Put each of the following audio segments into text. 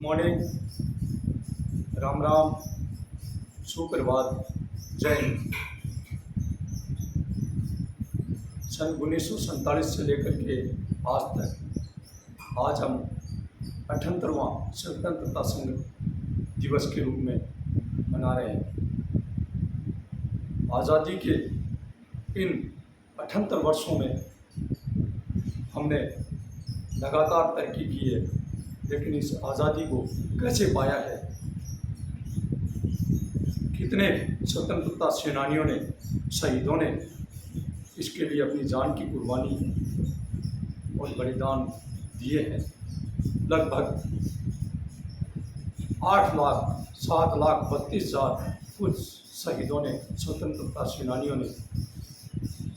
Morning, Ram Ram, सुप्रभात, जय हिंद। सन 1947 से लेकर के आज तक आज हम 78वां स्वतंत्रता संग्राम दिवस के रूप में मना रहे हैं। आज़ादी के इन 78 वर्षों में हमने लगातार तरक्की की है, लेकिन इस आज़ादी को कैसे पाया है, कितने स्वतंत्रता सेनानियों ने, शहीदों ने इसके लिए अपनी जान की कुर्बानी और बलिदान दिए हैं। लगभग 8,07,32,000 कुछ शहीदों ने, स्वतंत्रता सेनानियों ने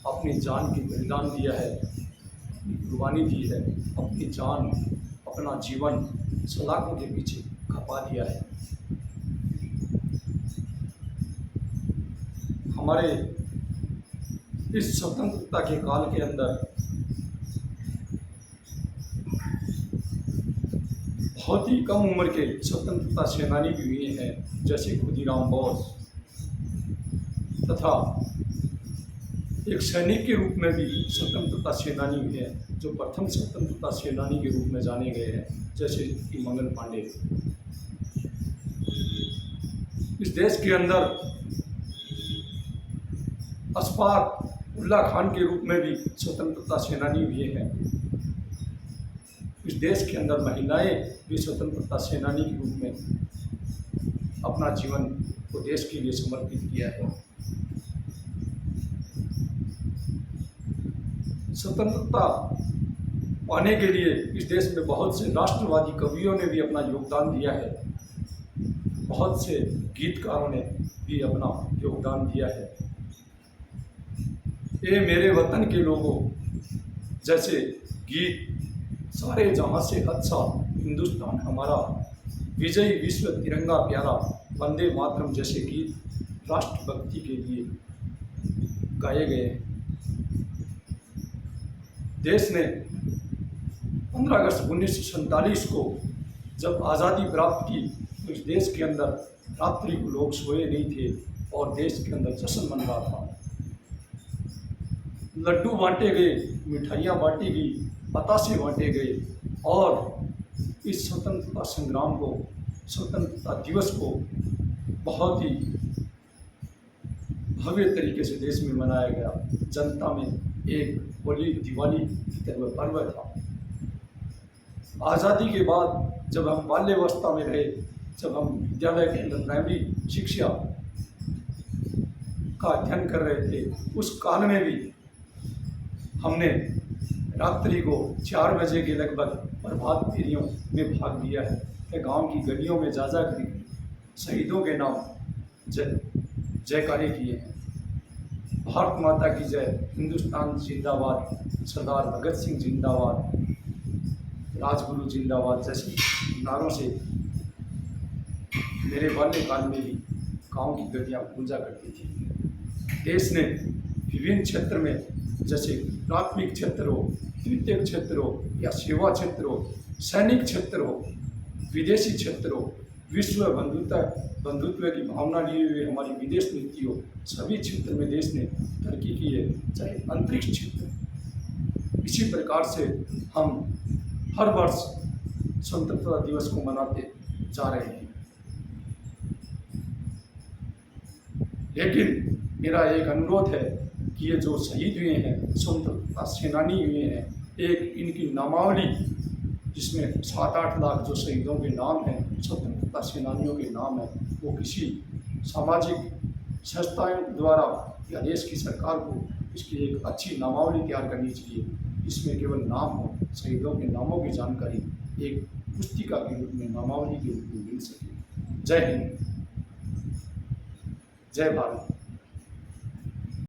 अपनी जान की बलिदान दिया है, कुर्बानी दी है, अपनी जान, अपना जीवन सलाखों के पीछे खपा दिया है। हमारे इस स्वतंत्रता के काल के अंदर बहुत ही कम उम्र के स्वतंत्रता सेनानी भी हुए हैं, जैसे खुदीराम बोस, तथा एक सैनिक के रूप में भी स्वतंत्रता सेनानी हुए हैं, जो प्रथम स्वतंत्रता सेनानी के रूप में जाने गए हैं, जैसे कि मंगल पांडे। इस देश के अंदर अशफाक उल्लाह खान के रूप में भी स्वतंत्रता सेनानी हुए हैं। इस देश के अंदर महिलाएं भी स्वतंत्रता सेनानी के रूप में अपना जीवन को देश के लिए समर्पित किया है। स्वतंत्रता पाने के लिए इस देश में बहुत से राष्ट्रवादी कवियों ने भी अपना योगदान दिया है, बहुत से गीतकारों ने भी अपना योगदान दिया है। ए मेरे वतन के लोगों जैसे गीत, सारे जहां से अच्छा हिंदुस्तान हमारा, विजयी विश्व तिरंगा प्यारा, वंदे मातरम जैसे गीत राष्ट्रभक्ति के लिए गाए गए हैं। देश ने 15 अगस्त 1947 को जब आज़ादी प्राप्त की, तो इस देश के अंदर रात्रि को लोग सोए नहीं थे और देश के अंदर जश्न मन रहा था। लड्डू बांटे गए, मिठाइयाँ बांटी गई, बतासे बांटे गए और इस स्वतंत्रता संग्राम को, स्वतंत्रता दिवस को बहुत ही भव्य तरीके से देश में मनाया गया। जनता में एक होली दिवाली की तरह पर्व था। आज़ादी के बाद जब हम बाल्यावस्था में रहे, जब हम विद्यालय के अंदर प्राइमरी शिक्षा का अध्ययन कर रहे थे, उस काल में भी हमने रात्रि को 4 बजे के लगभग प्रभात फेरियों में भाग लिया है। गांव की गलियों में जा कर शहीदों के नाम जयकारे किए हैं। भारत माता की जय, हिंदुस्तान जिंदाबाद, सरदार भगत सिंह जिंदाबाद, राजगुरु जिंदाबाद जैसे नारों से मेरे बाल्यकाल में भी गांव की गलियां गूंजा करती थी। देश ने विभिन्न क्षेत्र में, जैसे प्राथमिक क्षेत्र हो, द्वितीयक क्षेत्र हो या सेवा क्षेत्र हो, सैनिक क्षेत्र हो, विदेशी क्षेत्र हो, विश्व बंधुत्व की भावना लिए हुए हमारी विदेश नीति हो, सभी क्षेत्र में देश ने तरक्की की है, चाहे अंतरिक्ष क्षेत्र। इसी प्रकार से हम हर वर्ष स्वतंत्रता दिवस को मनाते जा रहे हैं। लेकिन मेरा एक अनुरोध है कि ये जो शहीद हुए हैं, स्वतंत्रता सेनानी हुए हैं, एक इनकी नामावली, जिसमें 7-8 लाख जो शहीदों के नाम हैं, स्वतंत्रता सेनानियों के नाम हैं, वो किसी सामाजिक संस्थाओं द्वारा या देश की सरकार को इसकी एक अच्छी नामावली तैयार करनी चाहिए। इसमें केवल नाम हो, शहीदों के नामों की जानकारी एक पुस्तिका के रूप में, नामावली के रूप में मिल सके। जय हिंद, जय भारत।